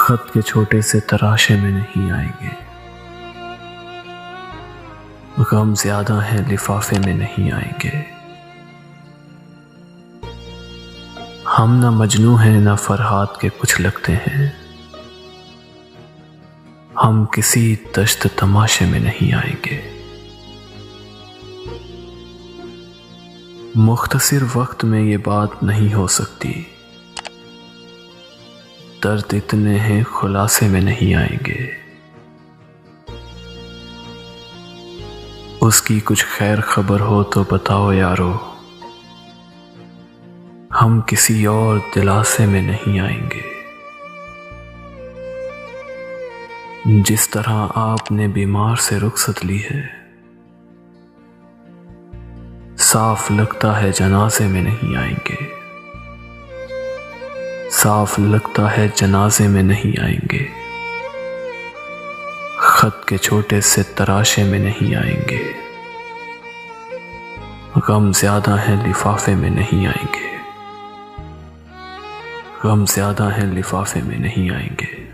खत के छोटे से तराशे में नहीं आएंगे। गम ज्यादा है लिफाफे में नहीं आएंगे। हम ना मजनू हैं ना फरहाद के कुछ लगते हैं। हम किसी दश्त तमाशे में नहीं आएंगे। मुख्तसिर वक्त में ये बात नहीं हो सकती। दर्द इतने हैं खुलासे में नहीं आएंगे। उसकी कुछ खैर खबर हो तो बताओ यारो। हम किसी और दिलासे में नहीं आएंगे। जिस तरह आपने बीमार से रुखसत ली है, साफ लगता है जनाजे में नहीं आएंगे। साफ लगता है जनाजे में नहीं आएंगे। खत के छोटे से तराशे में नहीं आएंगे। गम ज्यादा है लिफाफे में नहीं आएंगे। गम ज्यादा है लिफाफे में नहीं आएंगे।